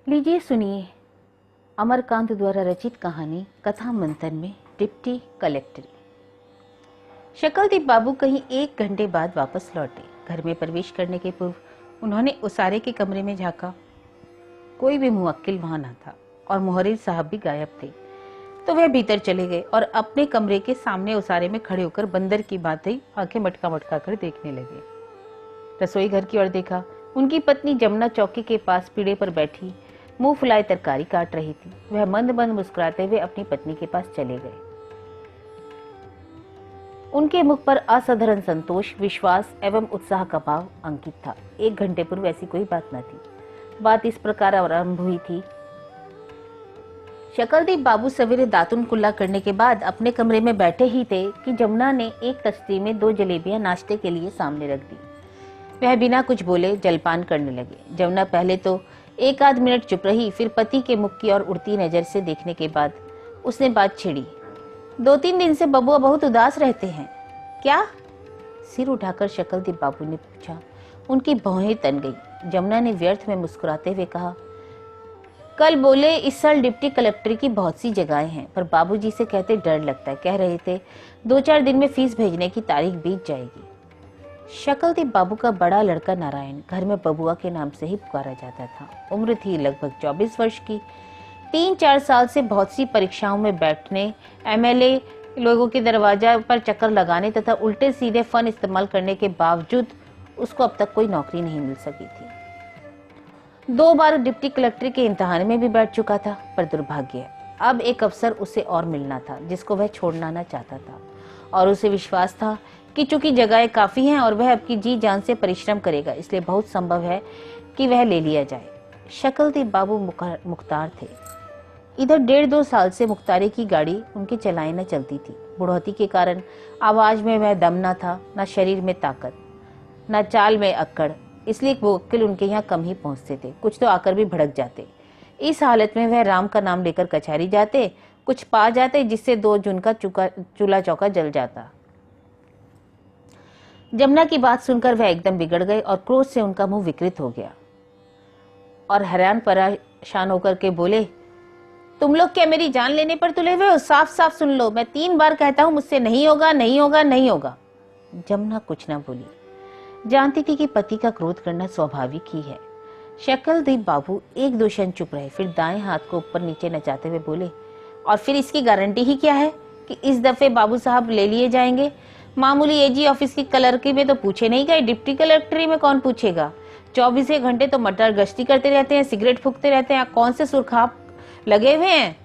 लीजिए सुनिए अमरकांत द्वारा रचित कहानी कथा मंथन में डिप्टी कलेक्टर। शकलदीप बाबू कहीं 1 घंटे बाद वापस लौटे। घर में प्रवेश करने के पूर्व उन्होंने उसारे के कमरे में झांका। कोई भी मुवक्किल वहां न था और मुहर्रिर साहब भी गायब थे। तो वह भीतर चले गए और अपने कमरे के सामने उसारे में खड़े होकर बंदर की भांति आंखें मटका मटका कर देखने लगे। रसोई घर की ओर देखा। उनकी पत्नी जमुना चौकी के पास पीढ़े पर बैठी मुंह फुलाए तरकारी काट रही थी। वह मंद मंद मुस्कुराते हुए अपनी पत्नी के पास चले गए। उनके मुख पर असाधारण संतोष, विश्वास एवं उत्साह का भाव अंकित था। 1 घंटे पूर्व ऐसी कोई बात न थी। बात इस प्रकार आरंभ हुई थी। शकलदीप बाबू सवेरे दातुन कुल्ला करने के बाद अपने कमरे में बैठे ही थे कि जमुना ने एक तश्ती में 2 जलेबियां नाश्ते के लिए सामने रख दी। वह बिना कुछ बोले जलपान करने लगे। जमुना पहले तो 1 आध मिनट चुप रही, फिर पति के मुख की ओर उड़ती नजर से देखने के बाद उसने बात छेड़ी। 2-3 दिन से बबुआ बहुत उदास रहते हैं। क्या? सिर उठाकर शकलदीप बाबू ने पूछा। उनकी भौहें तन गई। जमुना ने व्यर्थ में मुस्कुराते हुए कहा, कल बोले इस साल डिप्टी कलेक्टर की बहुत सी जगहें हैं, पर बाबूजी से कहते डर लगता है। कह रहे थे 2-4 दिन में फीस भेजने की तारीख बीत जाएगी। शकलदीप बाबू का बड़ा लड़का नारायण घर में बबुआ के नाम से ही पुकारा जाता था। उम्र थी लगभग 24 वर्ष की। 3-4 साल से बहुत सी परीक्षाओं में बैठने, एमएलए लोगों के दरवाजा पर चक्कर लगाने तथा उल्टे सीधे फन इस्तेमाल करने के बावजूद उसको अब तक कोई नौकरी नहीं मिल सकी थी। 2 बार डिप्टी कलेक्टर के इम्तिहान में भी बैठ चुका था, पर दुर्भाग्य अब एक अवसर उसे और मिलना था जिसको वह छोड़ना न चाहता था। और उसे विश्वास था कि चूंकि जगहें काफी हैं और वह अपनी जी जान से परिश्रम करेगा, इसलिए बहुत संभव है कि वह ले लिया जाए। शकलदीप बाबू मुख्तार थे। इधर 1.5-2 साल से मुख्तारी की गाड़ी उनके चलाए न चलती थी। बुढ़ौती के कारण आवाज में वह दम न था, न शरीर में ताकत, न चाल में अक्कड़। इसलिए मुवक्किल उनके यहाँ कम ही पहुंचते थे। कुछ तो आकर भी भड़क जाते। इस हालत में वह राम का नाम लेकर कचहरी जाते, कुछ पा जाते जिससे 2 जून का चूल्हा चौका जल जाता। जमुना की बात सुनकर वह एकदम बिगड़ गए और क्रोध से उनका मुंह विकृत हो गया और हैरान परेशान होकर के बोले, तुम लोग क्या मेरी जान लेने पर तुले हुए हो? साफ साफ सुन लो, मैं 3 बार कहता हूं मुझसे नहीं होगा, नहीं होगा, नहीं होगा। जमुना कुछ ना बोली। जानती थी कि पति का क्रोध करना स्वाभाविक ही है। शकलदीप बाबू 1-2 क्षण चुप रहे, फिर दाएं हाथ को ऊपर नीचे नचाते हुए बोले, और फिर इसकी गारंटी ही क्या है कि इस दफे बाबू साहब ले लिए जाएंगे? मामूली एजी ऑफिस की क्लर्की में तो पूछे नहीं गए, डिप्टी कलेक्टरी में कौन पूछेगा? 24 घंटे तो मटर गश्ती करते रहते हैं, सिगरेट फूकते रहते हैं। कौन से सुरखाब लगे हुए हैं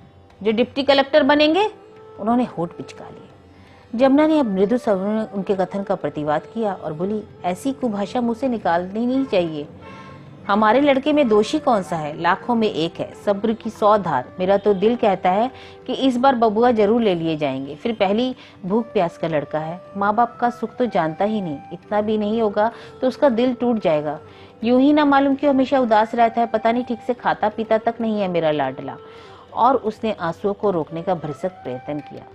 जो डिप्टी कलेक्टर बनेंगे? उन्होंने होठ पिचका लिए। जमुना ने अब मृदु स्वर में उनके कथन का प्रतिवाद किया और बोली, ऐसी कुभाषा मुंह से निकालनी नहीं चाहिए। हमारे लड़के में दोषी कौन सा है? लाखों में एक है। सब्र की 100 धार। मेरा तो दिल कहता है कि इस बार बबुआ जरूर ले लिए जाएंगे। फिर पहली भूख प्यास का लड़का है, माँ बाप का सुख तो जानता ही नहीं। इतना भी नहीं होगा तो उसका दिल टूट जाएगा। यूं ही ना मालूम क्यों हमेशा उदास रहता है, पता नहीं ठीक से खाता पीता तक नहीं है मेरा लाडला। और उसने आंसुओं को रोकने का भरसक प्रयत्न किया।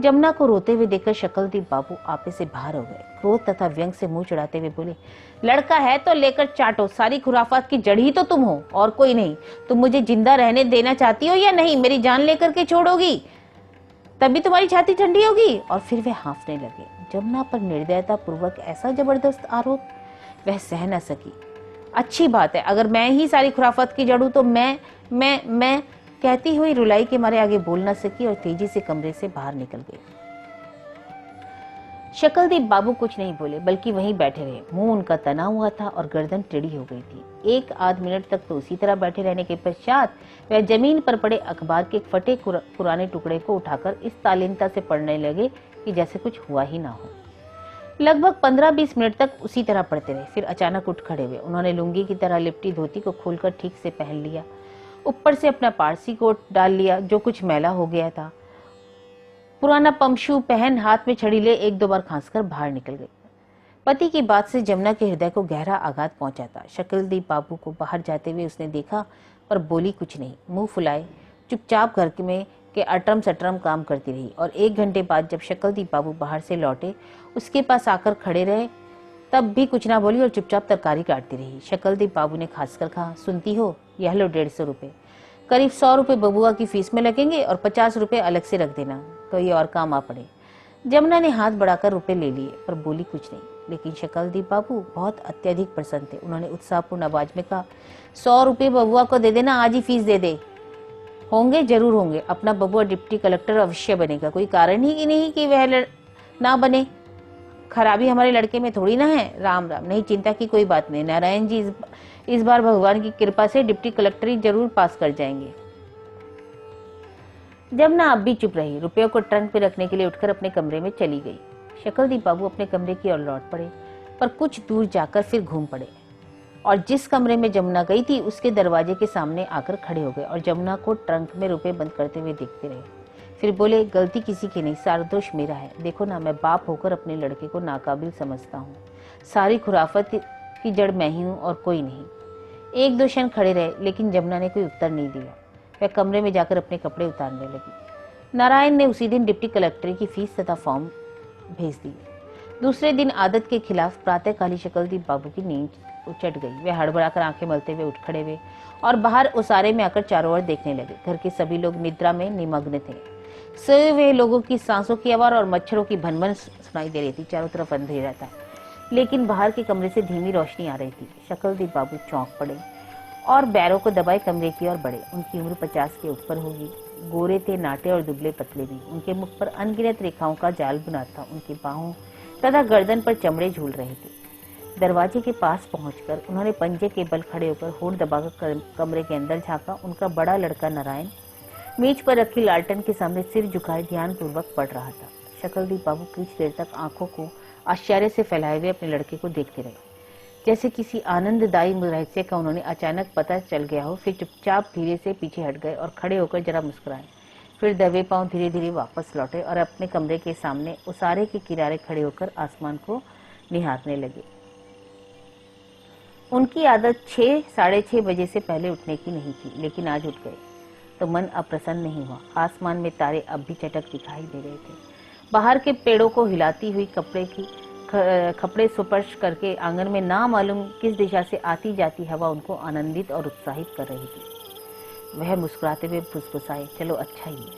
जमुना को रोते हुए देखकर शकलदीप बाबू आपे से बाहर हो गए। क्रोध तथा व्यंग से मुंह चढ़ाते हुए बोले, लड़का है तो लेकर चाटो, सारी खुराफात की जड़ ही तो तुम हो और कोई नहीं। तुम मुझे जिंदा रहने देना चाहती हो या नहीं? मेरी जान लेकर के छोड़ोगी तभी तुम्हारी छाती ठंडी होगी। और फिर वे हाँफने लगे। जमुना पर निर्दयता पूर्वक ऐसा जबरदस्त आरोप वह सह न सकी। अच्छी बात है, अगर मैं ही सारी खुराफात की जड़ हूं तो मैं कहती हुई रुलाई के मारे आगे बोल न सकी और तेजी से कमरे से बाहर निकल गई। शकलदीप बाबू कुछ नहीं बोले, बल्कि वहीं बैठे रहे। मुंह उनका तना हुआ था और गर्दन टेढ़ी हो गई थी। 1 आध मिनट तक तो उसी तरह बैठे रहने के पश्चात वह जमीन पर पड़े अखबार के फटे पुराने टुकड़े को उठाकर इस तालीनता से पढ़ने लगे कि जैसे कुछ हुआ ही ना हो। लगभग 15-20 मिनट तक उसी तरह पढ़ते रहे। फिर अचानक उठ खड़े हुए। उन्होंने लुंगी की तरह लिपटी धोती को खोलकर ठीक से पहन लिया। ऊपर से अपना पारसी कोट डाल लिया जो कुछ मैला हो गया था। पुराना पमशू पहन हाथ में छड़ी ले 1-2 बार खांसकर बाहर निकल गई। पति की बात से जमुना के हृदय को गहरा आघात पहुंचा था। शकलदीप बाबू को बाहर जाते हुए उसने देखा, पर बोली कुछ नहीं। मुंह फुलाए चुपचाप घर में के अटरम सटरम काम करती रही। और 1 घंटे बाद जब शकलदीप बाबू बाहर से लौटे, उसके पास आकर खड़े रहे तब भी कुछ ना बोली और चुपचाप तरकारी काटती रही। शकलदीप बाबू ने खासकर कहा, सुनती हो, यह लो 150 रुपए, करीब 100 रुपए बबुआ की फीस में लगेंगे और 50 रुपए अलग से रख देना, तो ये और काम आ पड़े। जमुना ने हाथ बढ़ाकर रुपए ले लिए पर बोली कुछ नहीं, लेकिन शकलदीप बाबू बहुत अत्यधिक प्रसन्न थे। उन्होंने उत्साहपूर्ण आवाज में कहा, 100 रुपए बबुआ को दे देना, आज ही फीस दे दे। होंगे, जरूर होंगे, अपना बबुआ डिप्टी कलेक्टर अवश्य बनेगा, कोई कारण ही नहीं कि वह ना बने। खराबी हमारे लड़के में थोड़ी ना है। राम राम, नहीं, चिंता की कोई बात नहीं। नारायण जी इस बार भगवान की कृपा से डिप्टी कलेक्टरी जरूर पास कर जाएंगे। जमुना अब भी चुप रही, रुपयों को ट्रंक पे रखने के लिए उठकर अपने कमरे में चली गई। शकलदीप बाबू अपने कमरे की ओर लौट पड़े, पर कुछ दूर जाकर फिर घूम पड़े और जिस कमरे में जमुना गई थी उसके दरवाजे के सामने आकर खड़े हो गए और जमुना को ट्रंक में रुपए बंद करते हुए देखते रहे। फिर बोले, गलती किसी की नहीं, सारा दोष मेरा है। देखो ना, मैं बाप होकर अपने लड़के को नाकाबिल समझता हूँ। सारी खुराफत की जड़ मैं ही हूँ और कोई नहीं। एक दो क्षण खड़े रहे, लेकिन जमुना ने कोई उत्तर नहीं दिया। वह कमरे में जाकर अपने कपड़े उतारने लगी। नारायण ने उसी दिन डिप्टी कलेक्टर की फीस तथा फॉर्म भेज दिए। दूसरे दिन आदत के खिलाफ प्रातःकाली शकलदीप बाबू की नींद उचट गई। वे हड़बड़ाकर आंखें मलते हुए उठ खड़े हुए और बाहर उसारे में आकर चारों ओर देखने लगे। घर के सभी लोग निद्रा में निमग्न थे। सोए हुए लोगों की सांसों की आवाज और मच्छरों की भनभन सुनाई दे रही थी। चारों तरफ अंधेरा था, लेकिन बाहर के कमरे से धीमी रोशनी आ रही थी। शकलदीप बाबू चौंक पड़े और बैरों को दबाए कमरे की ओर बढ़े। उनकी उम्र 50 के ऊपर होगी। गोरे थे, नाटे और दुबले पतले भी। उनके मुख पर अनगिनत रेखाओं का जाल बुना था। उनकी बाहों तथा गर्दन पर चमड़े झूल रहे थे। दरवाजे के पास पहुंचकर उन्होंने पंजे के बल खड़े होकर होठ दबाकर कमरे के अंदर झांका। उनका बड़ा लड़का नारायण मेज पर रखी लालटेन के सामने सिर झुकाए ध्यानपूर्वक पढ़ रहा था। शकलदीप बाबू कुछ देर तक आंखों को आश्चर्य से फैलाए हुए अपने लड़के को देखते रहे, जैसे किसी आनंददायी रहस्य का उन्होंने अचानक पता चल गया हो। फिर चुपचाप धीरे से पीछे हट गए और खड़े होकर जरा मुस्कुराए। फिर दबे पांव धीरे धीरे वापस लौटे और अपने कमरे के सामने उसारे के किनारे खड़े होकर आसमान को निहारने लगे। उनकी आदत 6, साढ़े 6 बजे से पहले उठने की नहीं थी, लेकिन आज उठ गए तो मन अप्रसन्न नहीं हुआ। आसमान में तारे अब भी चटक दिखाई दे रहे थे। बाहर के पेड़ों को हिलाती हुई कपड़े स्पर्श करके आंगन में ना मालूम किस दिशा से आती जाती हवा उनको आनंदित और उत्साहित कर रही थी। वह मुस्कुराते हुए फुसफुसाए, चलो अच्छा ही है।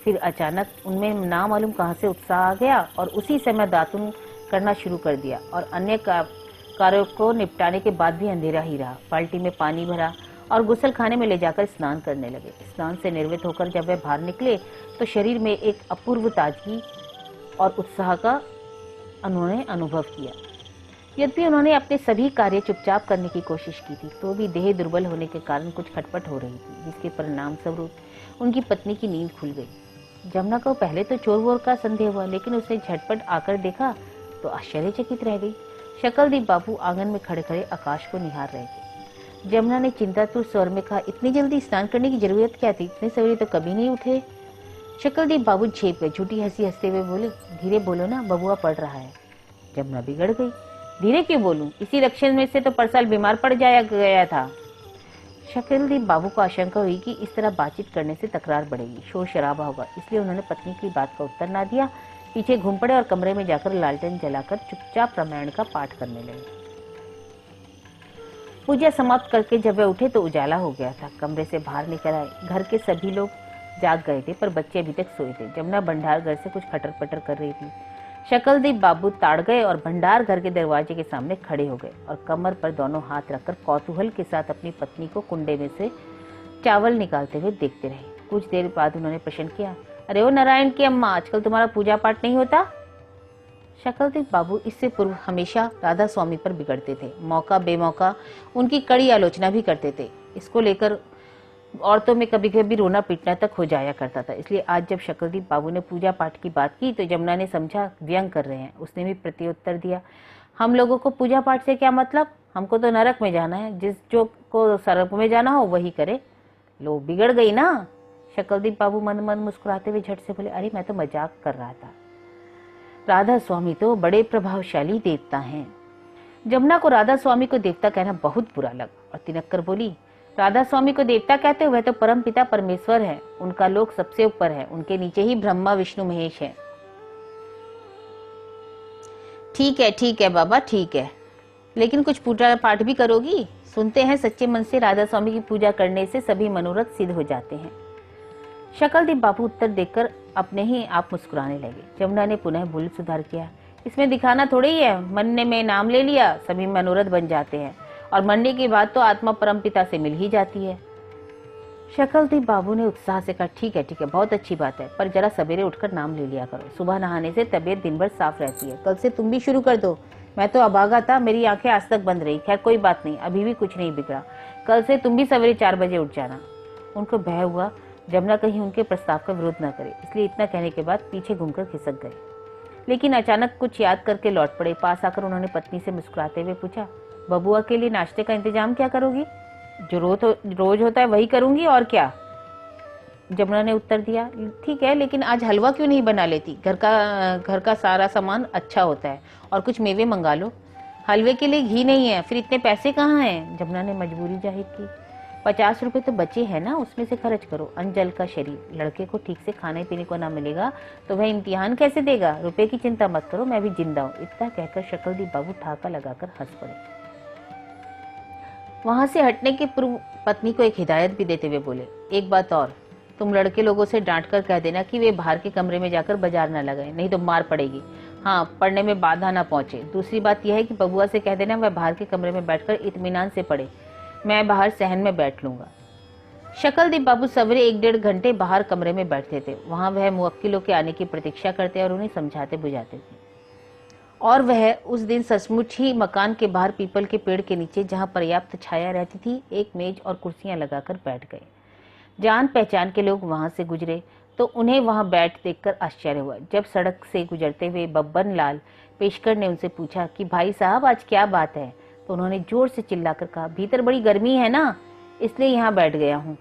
फिर अचानक उनमें ना मालूम कहां से उत्साह आ गया और उसी समय दातुन करना शुरू कर दिया और अन्य कार्यों को निपटाने के बाद भी अंधेरा ही रहा। बाल्टी में पानी भरा और गुसल खाने में ले जाकर स्नान करने लगे। स्नान से निर्वृत्त होकर जब वे बाहर निकले तो शरीर में एक अपूर्व ताजगी और उत्साह का उन्होंने अनुभव किया। यद्यपि उन्होंने अपने सभी कार्य चुपचाप करने की कोशिश की थी, तो भी देह दुर्बल होने के कारण कुछ खटपट हो रही थी, जिसके परिणाम स्वरूप उनकी पत्नी की नींद खुल गई। जमुना को पहले तो चोर वोर का संदेह हुआ, लेकिन उसने झटपट आकर देखा तो आश्चर्यचकित रह गई। शकलदीप बाबू आंगन में खड़े खड़े आकाश को निहार रहे थे। जमुना ने चिंतातुर स्वर में कहा, इतनी जल्दी स्नान करने की जरूरत क्या थी? इतने सवेरे तो कभी नहीं उठे। शकलदीप बाबू झेप गए, झूठी हंसी हंसते हुए बोले, धीरे बोलो ना, बबुआ पढ़ रहा है। जमुना बिगड़ गई, धीरे क्यों बोलूं? इसी लक्षण में से तो परसाल बीमार पड़ जाया गया था। शकलदीप बाबू को आशंका हुई कि इस तरह बातचीत करने से तकरार बढ़ेगी, शोर शराबा होगा, इसलिए उन्होंने पत्नी की बात का उत्तर ना दिया। पीछे घूम पड़े और कमरे में जाकर लालटेन जलाकर चुपचाप रामायण का पाठ करने लगे। पूजा समाप्त करके जब वे उठे तो उजाला हो गया था। कमरे से बाहर निकल आए। घर के सभी लोग जाग गए थे, पर बच्चे अभी तक सोए थे। जमुना भंडार घर से कुछ खटर पटर कर रही थी। शकलदीप बाबू ताड़ गए और भंडार घर के दरवाजे के सामने खड़े हो गए और कमर पर दोनों हाथ रखकर कौतूहल के साथ अपनी पत्नी को कुंडे में से चावल निकालते हुए देखते रहे। कुछ देर बाद उन्होंने प्रश्न किया, अरे ओ नारायण की अम्मा, आजकल तुम्हारा पूजा पाठ नहीं होता? शकलदीप बाबू इससे पूर्व हमेशा राधा स्वामी पर बिगड़ते थे। मौका बेमौका उनकी कड़ी आलोचना भी करते थे। इसको लेकर औरतों में कभी कभी रोना पीटना तक हो जाया करता था। इसलिए आज जब शकलदीप बाबू ने पूजा पाठ की बात की तो जमुना ने समझा व्यंग कर रहे हैं। उसने भी प्रत्युत्तर दिया, हम लोगों को पूजा पाठ से क्या मतलब? हमको तो नरक में जाना है। जिस जो को सड़क में जाना हो वही करे। लो, बिगड़ गई ना? शकलदीप बाबू मन मन मुस्कुराते हुए झट से बोले, अरे मैं तो मजाक कर रहा था। राधा स्वामी तो बड़े प्रभावशाली देवता हैं। जमुना को राधा स्वामी को देवता कहना बहुत बुरा लगा और तिनक कर बोली, राधा स्वामी को देवता कहते हुए तो परम पिता परमेश्वर है। उनका लोक सबसे ऊपर है, उनके नीचे ही ब्रह्मा विष्णु महेश है। ठीक है बाबा, ठीक है। लेकिन कुछ पूजा पाठ भी करोगी? सुनते हैं सच्चे मन से राधा स्वामी की पूजा करने से सभी मनोरथ सिद्ध हो जाते हैं। शकलदीप बाबू उत्तर देकर अपने ही आप मुस्कुराने लगे। जमुना ने पुनः भूल सुधार किया, इसमें दिखाना थोड़ी ही है, मरने में नाम ले लिया सभी मनोरथ बन जाते हैं और मरने के बाद तो आत्मा परमपिता से मिल ही जाती है। शकलदीप बाबू ने उत्साह से कहा, ठीक है बहुत अच्छी बात है, पर जरा सवेरे उठकर नाम ले लिया करो। सुबह नहाने से तबीयत दिन भर साफ रहती है। कल से तुम भी शुरू कर दो। मैं तो अभागा था, मेरी आंखें आज तक बंद रही। खैर कोई बात नहीं, अभी भी कुछ नहीं बिगड़ा। कल से तुम भी सवेरे 4 बजे उठ जाना। उनको भय हुआ जमुना कहीं उनके प्रस्ताव का विरोध न करे, इसलिए इतना कहने के बाद पीछे घूमकर खिसक गए। लेकिन अचानक कुछ याद करके लौट पड़े। पास आकर उन्होंने पत्नी से मुस्कुराते हुए पूछा, बबुआ के लिए नाश्ते का इंतजाम क्या करोगी? जो रोज होता है वही करूंगी, और क्या? जमुना ने उत्तर दिया, ठीक है, लेकिन आज हलवा क्यों नहीं बना लेती? घर का सारा सामान अच्छा होता है, और कुछ मेवे मंगा लो। हलवे के लिए घी नहीं है, फिर इतने पैसे कहाँ हैं? जमुना ने मजबूरी जाहिर की। 50 रुपए तो बचे हैं ना, उसमें से खर्च करो। अंजल का शरीर, लड़के को ठीक से खाने पीने को ना मिलेगा तो वह इम्तिहान कैसे देगा? रुपए की चिंता मत करो, मैं भी जिंदा हूँ। इतना कहकर शकलदीप बाबू ठाका लगाकर हंस पड़े। वहां से हटने के पूर्व पत्नी को एक हिदायत भी देते हुए बोले, एक बात और, तुम लड़के लोगों से डांट कर कह देना कि वे बाहर के कमरे में जाकर बाजार न लगाए, नहीं तो मार पड़ेगी। हाँ, पढ़ने में बाधा ना पहुंचे। दूसरी बात यह है कि बबुआ से कह देना वह बाहर के कमरे में बैठकर इत्मीनान से पढ़े, मैं बाहर सहन में बैठ लूंगा। शकलदीप बाबू सवेरे 1-1.5 घंटे बाहर कमरे में बैठते थे। वहां वह मुवक्किलों के आने की प्रतीक्षा करते और उन्हें समझाते बुझाते थे। और वह उस दिन सचमुच ही मकान के बाहर पीपल के पेड़ के नीचे, जहां पर्याप्त छाया रहती थी, एक मेज और कुर्सियां लगाकर बैठ गए। जान पहचान के लोग वहां से गुजरे तो उन्हें वहां बैठ देखकर आश्चर्य हुआ। जब सड़क से गुजरते हुए बब्बन लाल पेशकर ने उनसे पूछा कि भाई साहब आज क्या बात है, तो उन्होंने जोर से चिल्लाकर कहा, भीतर बड़ी गर्मी है ना, इसलिए यहाँ बैठ गया हूँ,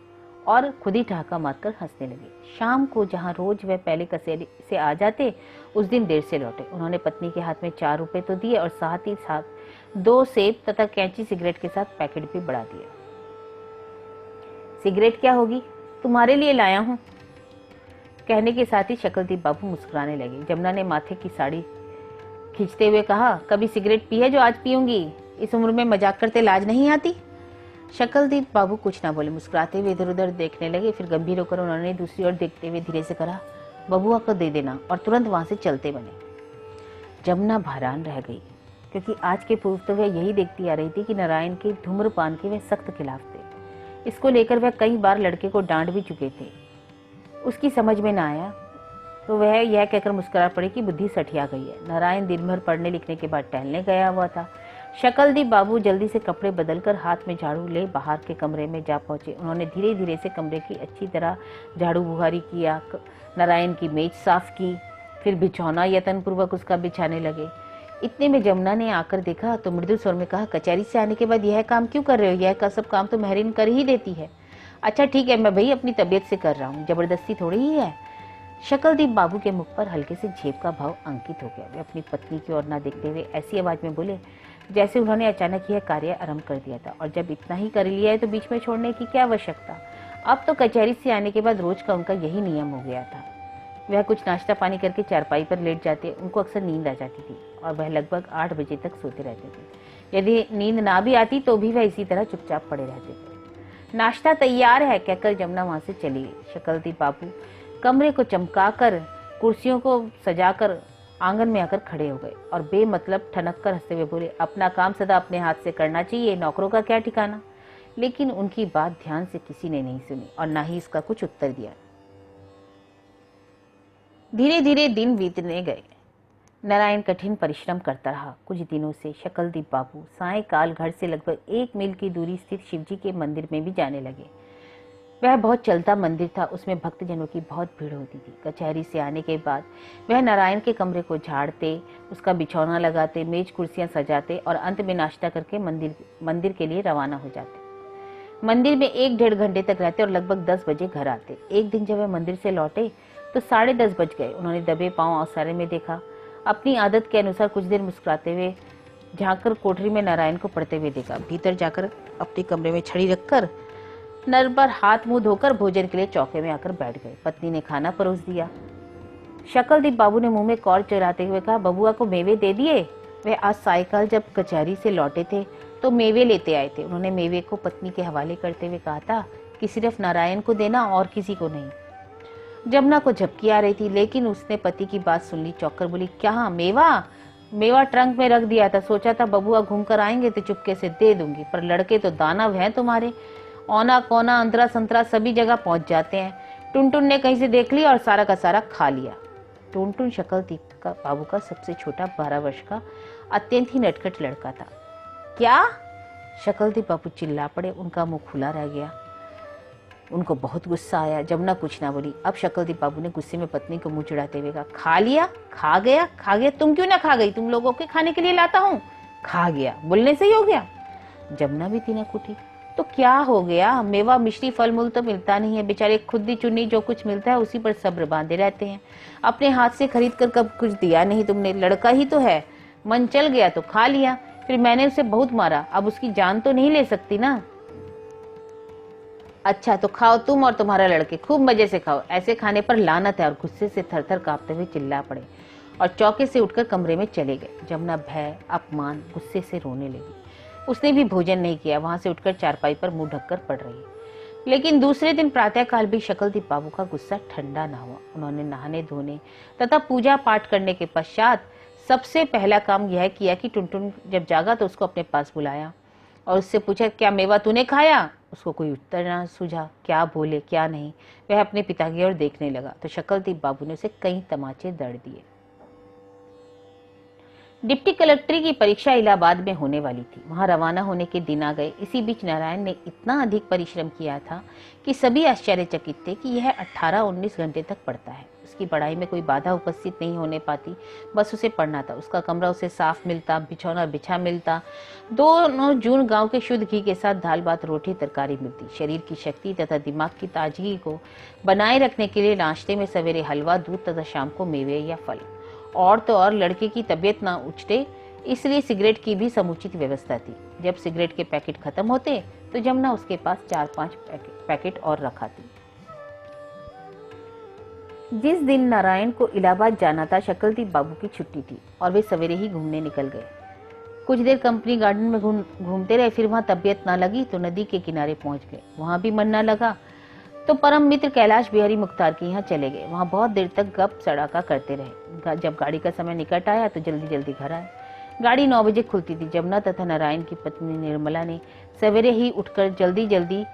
और खुद ही ठहाका मारकर हंसने लगे। शाम को जहाँ रोज वह पहले कसेरी से आ जाते, उस दिन देर से लौटे। उन्होंने पत्नी के हाथ में 4 रुपए तो दिए और साथ ही साथ 2 सेब तथा कैंची सिगरेट के साथ पैकेट भी बढ़ा दिया। सिगरेट क्या होगी, तुम्हारे लिए लाया हूँ, कहने के साथ ही शकलदीप बाबू मुस्कुराने लगे। जमुना ने माथे की साड़ी खींचते हुए कहा, कभी सिगरेट पी है जो आज पीऊंगी? इस उम्र में मजाक करते लाज नहीं आती? शकलदीप बाबू कुछ ना बोले, मुस्कुराते हुए इधर उधर देखने लगे। फिर गंभीर होकर उन्होंने दूसरी ओर देखते हुए धीरे से कहा, बबुआ को दे देना, और तुरंत वहां से चलते बने। जमुना हैरान रह गई, क्योंकि आज के पूर्व तो वह यही देखती आ रही थी कि नारायण के धूम्रपान के वह सख्त खिलाफ थे। इसको लेकर वह कई बार लड़के को डांट भी चुके थे। उसकी समझ में ना आया तो वह यह कहकर मुस्कुरा पड़ी कि बुद्धि सठिया गई है। नारायण दिन भर पढ़ने लिखने के बाद टहलने गया हुआ था। शकलदीप बाबू जल्दी से कपड़े बदलकर हाथ में झाड़ू ले बाहर के कमरे में जा पहुंचे। उन्होंने धीरे धीरे से कमरे की अच्छी तरह झाड़ू बुहारी किया, नारायण की मेज साफ की, फिर बिछौना यत्नपूर्वक उसका बिछाने लगे। इतने में जमुना ने आकर देखा तो मृदु स्वर में कहा, कचहरी से आने के बाद यह काम क्यों कर रहे हो? यह सब काम तो महरीन कर ही देती है। अच्छा ठीक है, मैं भाई अपनी तबीयत से कर रहा हूँ, जबरदस्ती थोड़ी ही है। शकलदीप बाबू के मुख पर हल्के से झेप का भाव अंकित हो गया। वे अपनी पत्नी की ओर न देखते हुए ऐसी आवाज में बोले जैसे उन्होंने अचानक यह कार्य आरंभ कर दिया था, और जब इतना ही कर लिया है तो बीच में छोड़ने की क्या आवश्यकता? अब तो कचहरी से आने के बाद रोज का उनका यही नियम हो गया था। वह कुछ नाश्ता पानी करके चारपाई पर लेट जाते। उनको अक्सर नींद आ जाती थी और वह लगभग 8 बजे तक सोते रहते थे। यदि नींद ना भी आती तो भी वह इसी तरह चुपचाप पड़े रहते थे। नाश्ता तैयार है, कहकर जमुना वहां से चली गई। शकलदीप बाबू कमरे को चमकाकर, कुर्सियों को सजाकर आंगन में आकर खड़े हो गए और बेमतलब ठनक कर हंसते हुए बोले, अपना काम सदा अपने हाथ से करना चाहिए, नौकरों का क्या ठिकाना। लेकिन उनकी बात ध्यान से किसी ने नहीं सुनी और ना ही इसका कुछ उत्तर दिया। धीरे धीरे दिन बीतने गए। नारायण कठिन परिश्रम करता रहा। कुछ दिनों से शकलदीप बाबू सायंकाल घर से लगभग 1 मील की दूरी स्थित शिवजी के मंदिर में भी जाने लगे। वह बहुत चलता मंदिर था, उसमें भक्तजनों की बहुत भीड़ होती थी। कचहरी से आने के बाद वह नारायण के कमरे को झाड़ते, उसका बिछौना लगाते, मेज कुर्सियां सजाते और अंत में नाश्ता करके मंदिर के लिए रवाना हो जाते। मंदिर में 1-1.5 घंटे तक रहते और लगभग 10 बजे घर आते। एक दिन जब वह मंदिर से लौटे तो 10:30 बज गए। उन्होंने दबे पांव औसारे में देखा। अपनी आदत के अनुसार कुछ देर मुस्कुराते हुए झांककर कोठरी में नारायण को पढ़ते हुए देखा। भीतर जाकर अपने कमरे में छड़ी रखकर नर पर हाथ मुंह धोकर भोजन के लिए चौके में आकर बैठ गए। पत्नी ने खाना परोस दिया। शकलदीप बाबू ने मुंह में कौर चढ़ाते हुए कहा, बबुआ को मेवे दे दिए? वह आज सायकाल जब कचहरी से लौटे थे तो मेवे लेते आए थे। उन्होंने मेवे को पत्नी के हवाले करते हुए कहा था कि सिर्फ नारायण को देना और किसी को नहीं। जमुना को झपकी आ रही थी, लेकिन उसने पति की बात सुन ली। चौंक कर बोली, क्या मेवा? मेवा ट्रंक में रख दिया था, सोचा था बबुआ घूम कर आएंगे तो चुपके से दे दूंगी, पर लड़के तो दानव हैं तुम्हारे, औना कोना अंतरा संतरा सभी जगह पहुंच जाते हैं। टुनटुन ने कहीं से देख लिया और सारा का सारा खा लिया। टुनटुन शकलदीप का बाबू का सबसे छोटा 12 वर्ष का अत्यंत ही नटखट लड़का था। क्या? शकलदीप बाबू चिल्ला पड़े। उनका मुंह खुला रह गया। उनको बहुत गुस्सा आया। जमुना कुछ ना बोली। अब शकलदीप बाबू ने गुस्से में पत्नी को मुंह चिढ़ाते हुए कहा, खा लिया? खा गया? खा गया? तुम क्यों ना खा गई? तुम लोगों के खाने के लिए लाता हूँ। खा गया बोलने से ही हो गया? जमुना भी तिनक उठी। तो क्या हो गया? मेवा मिश्री फल मूल तो मिलता नहीं है, बेचारे खुदी चुन्नी जो कुछ मिलता है उसी पर सब्र बांधे रहते हैं। अपने हाथ से खरीद कर कब कुछ दिया नहीं तुमने। लड़का ही तो है, मन चल गया तो खा लिया, फिर मैंने उसे बहुत मारा, अब उसकी जान तो नहीं ले सकती ना। अच्छा तो खाओ, तुम और तुम्हारा लड़के खूब मजे से खाओ, ऐसे खाने पर लानत है। और गुस्से से थरथर कांपते हुए चिल्ला पड़े और चौके से उठकर कमरे में चले गए। जमुना भय, अपमान, गुस्से से रोने लगी। उसने भी भोजन नहीं किया, वहां से उठकर चारपाई पर मुंह ढककर पड़ रही। लेकिन दूसरे दिन प्रातःकाल भी शकलदीप बाबू का गुस्सा ठंडा न हुआ। उन्होंने नहाने धोने तथा पूजा पाठ करने के पश्चात सबसे पहला काम यह किया कि टुनटुन जब जागा तो उसको अपने पास बुलाया और उससे पूछा, क्या मेवा तूने खाया? उसको कोई उत्तर न सूझा, क्या बोले क्या नहीं। वह अपने पिता की ओर देखने लगा तो शकलदीप बाबू ने उसे कई तमाचे दड़ दिए। डिप्टी कलेक्टरी की परीक्षा इलाहाबाद में होने वाली थी। वहां रवाना होने के दिन आ गए। इसी बीच नारायण ने इतना अधिक परिश्रम किया था कि सभी आश्चर्यचकित थे कि यह 18-19 घंटे तक पढ़ता है। उसकी पढ़ाई में कोई बाधा उपस्थित नहीं होने पाती, बस उसे पढ़ना था। उसका कमरा उसे साफ मिलता, बिछौना बिछा मिलता, 2 जून गांव के शुद्ध घी के साथ दाल भात रोटी तरकारी मिलती। शरीर की शक्ति तथा दिमाग की ताजगी को बनाए रखने के लिए नाश्ते में सवेरे हलवा, दूध तथा शाम को मेवे या फल। और तो और लड़के की तबीयत ना उछटे, इसलिए सिगरेट की भी समुचित व्यवस्था थी। जब सिगरेट के पैकेट खत्म होते तो जमुना उसके पास 4-5 पैकेट और रखाती। जिस दिन नारायण को इलाहाबाद जाना था, शकलदीप बाबू की छुट्टी थी और वे सवेरे ही घूमने निकल गए। कुछ देर कंपनी गार्डन में घूमते रहे, फिर वहां तबीयत ना लगी तो नदी के किनारे पहुंच गए। वहां भी मन ना लगा तो परम मित्र कैलाश बिहारी मुख्तार के यहाँ चले गए। वहां बहुत देर तक गप सड़ाका करते रहे। जब गाड़ी का समय निकट आया तो जल्दी जल्दी घर आए। गाड़ी 9 बजे खुलती थी। जमुना तथा नारायण की पत्नी निर्मला ने सवेरे ही उठकर जल्दी जल्दी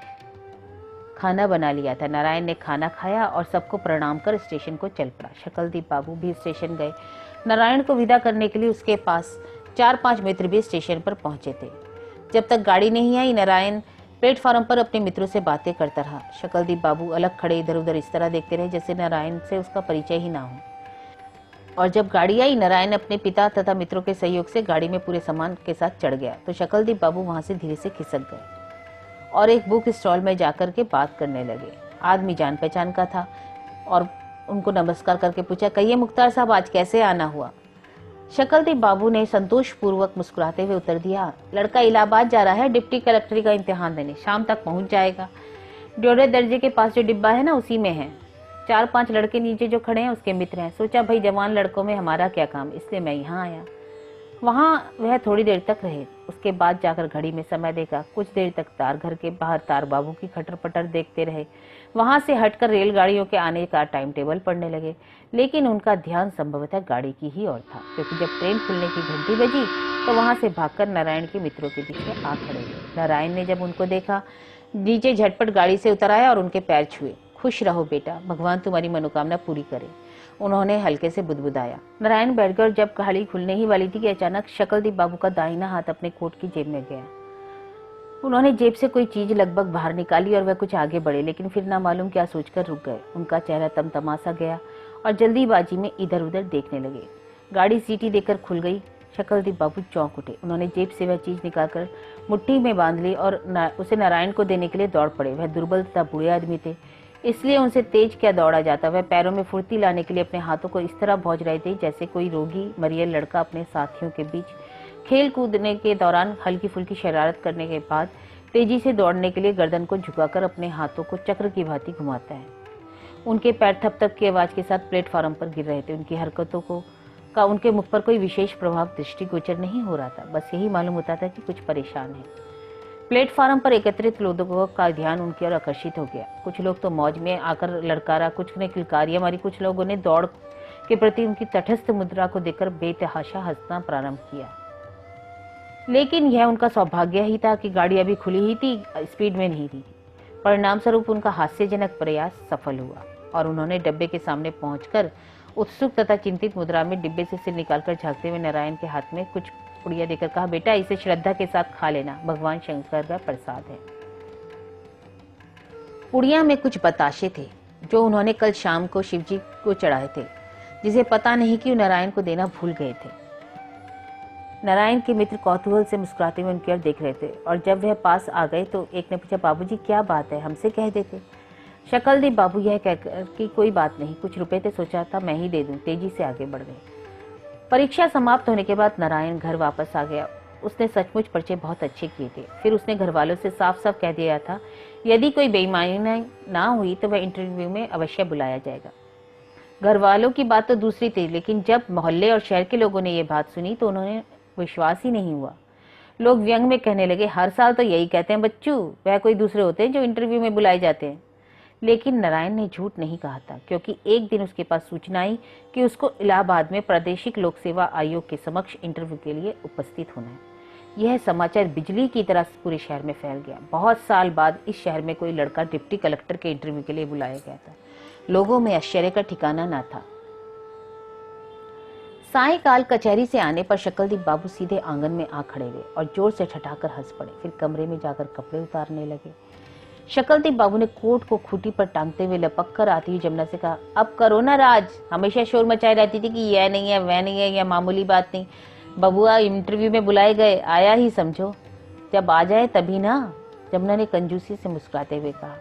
खाना बना लिया था। नारायण ने खाना खाया और सबको प्रणाम कर स्टेशन को चल पड़ा। शकलदीप बाबू भी स्टेशन गए। नारायण को विदा करने के लिए उसके पास 4-5 मित्र भी स्टेशन पर पहुंचे थे। जब तक गाड़ी नहीं आई, नारायण प्लेटफॉर्म पर अपने मित्रों से बातें करता रहा। शकलदीप बाबू अलग खड़े इधर उधर इस तरह देखते रहे जैसे नारायण से उसका परिचय ही ना हो। और जब गाड़ी आई, नारायण अपने पिता तथा मित्रों के सहयोग से गाड़ी में पूरे सामान के साथ चढ़ गया तो शकलदीप बाबू वहां से धीरे से खिसक गए और एक बुक स्टॉल में जाकर के बात करने लगे। आदमी जान पहचान का था और उनको नमस्कार करके पूछा, कहिए मुख्तार साहब, आज कैसे आना हुआ? शकलदीप बाबू ने संतोष पूर्वक मुस्कुराते हुए उत्तर दिया, लड़का इलाहाबाद जा रहा है डिप्टी कलेक्टरी का इम्तिहान देने, शाम तक पहुंच जाएगा। ड्योरे दर्जे के पास जो डिब्बा है ना, उसी में है। 4-5 लड़के नीचे जो खड़े हैं उसके मित्र हैं। सोचा भाई जवान लड़कों में हमारा क्या काम, इसलिए मैं यहाँ आया। वहां वह थोड़ी देर तक रहे। उसके बाद जाकर घड़ी में समय देखा। कुछ देर तक तार घर के बाहर तार बाबू की खटर पटर देखते रहे। वहां से हटकर रेलगाड़ियों के आने का टाइम टेबल पढ़ने लगे, लेकिन उनका ध्यान संभवतः गाड़ी की ही ओर था, क्योंकि जब ट्रेन खुलने की घंटी बजी तो वहां से भागकर नारायण के मित्रों के पीछे आ खड़े हुए। नारायण ने जब उनको देखा, नीचे झटपट गाड़ी से उतर आया और उनके पैर छुए। खुश रहो बेटा, भगवान तुम्हारी मनोकामना पूरी करे, उन्होंने हल्के से बुदबुदाया। नारायण बैठकर जब गाड़ी खुलने ही वाली थी कि अचानक शकलदीप बाबू का दाहिना हाथ अपने कोट की जेब में गया। उन्होंने जेब से कोई चीज लगभग बाहर निकाली और वह कुछ आगे बढ़े, लेकिन फिर ना मालूम क्या सोचकर रुक गए। उनका चेहरा तमतमासा गया और जल्दीबाजी में इधर उधर देखने लगे। गाड़ी सीटी देकर खुल गई। शकलदीप बाबू चौंक उठे। उन्होंने जेब से वह चीज निकालकर मुट्ठी में बांध ली और उसे नारायण को देने के लिए दौड़ पड़े। वह दुर्बल तथा बूढ़े आदमी थे, इसलिए उनसे तेज क्या दौड़ा जाता। वह पैरों में फुर्ती लाने के लिए अपने हाथों को इस तरह भौंच रहे थे जैसे कोई रोगी मरियल लड़का अपने साथियों के बीच खेल कूदने के दौरान हल्की फुल्की शरारत करने के बाद तेजी से दौड़ने के लिए गर्दन को झुकाकर अपने हाथों को चक्र की भांति घुमाता है। उनके पैर थप थप की आवाज के साथ प्लेटफॉर्म पर गिर रहे थे। उनकी हरकतों को का उनके मुख पर कोई विशेष प्रभाव दृष्टिगोचर नहीं हो रहा था। बस यही मालूम होता था कि कुछ परेशान है। प्लेटफार्म पर एकत्रित लोगों का ध्यान उनकी ओर आकर्षित हो गया। कुछ लोग तो मौज में आकर लड़कारा, कुछ ने किलकारियां मारी, कुछ लोगों ने दौड़ के प्रति उनकी तटस्थ मुद्रा को देखकर बेतहाशा हंसना प्रारंभ किया। लेकिन यह उनका सौभाग्य ही था कि गाड़ी अभी खुली ही थी, स्पीड में नहीं थी। परिणाम स्वरूप उनका हास्यजनक प्रयास सफल हुआ और उन्होंने डब्बे के सामने पहुंचकर उत्सुक तथा चिंतित मुद्रा में डिब्बे से सिर निकालकर झांकते हुए नारायण के हाथ में कुछ पुड़िया देकर कहा, बेटा इसे श्रद्धा के साथ खा लेना, भगवान शंकर का प्रसाद है। पुड़िया में कुछ बताशे थे जो उन्होंने कल शाम को शिवजी को चढ़ाए थे, जिसे पता नहीं कि नारायण को देना भूल गए थे। नारायण के मित्र कौतूहल से मुस्कुराते हुए उनकी ओर देख रहे थे और जब वह पास आ गए तो एक ने पूछा, बाबूजी क्या बात है, हमसे कह देते। शकलदीप बाबू यह कहकर कि कोई बात नहीं, कुछ रुपए थे, सोचा था मैं ही दे दूं, तेजी से आगे बढ़ गए। परीक्षा समाप्त होने के बाद नारायण घर वापस आ गया। उसने सचमुच पर्चे बहुत अच्छे किए थे। फिर उसने घर वालों से साफ साफ कह दिया था यदि कोई बेईमानी ना हुई तो वह इंटरव्यू में अवश्य बुलाया जाएगा। घर वालों की बात तो दूसरी थी, लेकिन जब मोहल्ले और शहर के लोगों ने यह बात सुनी तो उन्होंने विश्वास ही नहीं हुआ। लोग व्यंग में कहने लगे, हर साल तो यही कहते हैं बच्चू, वह कोई दूसरे होते हैं जो इंटरव्यू में बुलाए जाते हैं। लेकिन नारायण ने झूठ नहीं कहा था, क्योंकि एक दिन उसके पास सूचना आई कि उसको इलाहाबाद में प्रादेशिक लोक सेवा आयोग के समक्ष इंटरव्यू के लिए उपस्थित होना है। यह समाचार बिजली की तरह पूरे शहर में फैल गया। बहुत साल बाद इस शहर में कोई लड़का डिप्टी कलेक्टर के इंटरव्यू के लिए बुलाया गया था। लोगों में आश्चर्य का ठिकाना न था। सायंकाल कचहरी से आने पर शकलदीप बाबू सीधे आंगन में आ खड़े हुए और जोर से ठठाकर हंस पड़े। फिर कमरे में जाकर कपड़े उतारने लगे। शकलदीप बाबू ने कोट को खूंटी पर टांगते हुए लपक कर आती हुई जमुना से कहा, अब करो ना राज, हमेशा शोर मचाई रहती थी कि यह नहीं है, वह नहीं है, यह मामूली बात नहीं। बबुआ इंटरव्यू में बुलाए गए, आया ही समझो, जब आ जाए तभी ना। जमुना ने कंजूसी से मुस्कुराते हुए कहा।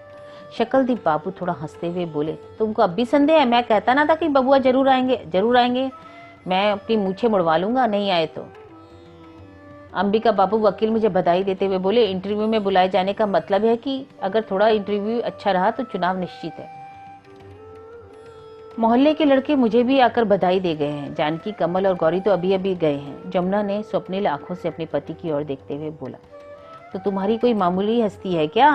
शकलदीप बाबू थोड़ा हंसते हुए बोले, तुमको अब भी संदेह है? मैं कहता ना था कि बबुआ जरूर आएंगे, जरूर आएंगे। मैं अपनी मूछें मुड़वा लूंगा नहीं आए तो। अंबिका बाबू वकील मुझे बधाई देते हुए बोले, इंटरव्यू में बुलाए जाने का मतलब है कि अगर थोड़ा इंटरव्यू अच्छा रहा तो चुनाव निश्चित है। मोहल्ले के लड़के मुझे भी आकर बधाई दे गए हैं। जानकी, कमल और गौरी तो अभी अभी गए हैं। जमुना ने स्वप्निल आंखों से अपने पति की ओर देखते हुए बोला, तो तुम्हारी कोई मामूली हस्ती है क्या?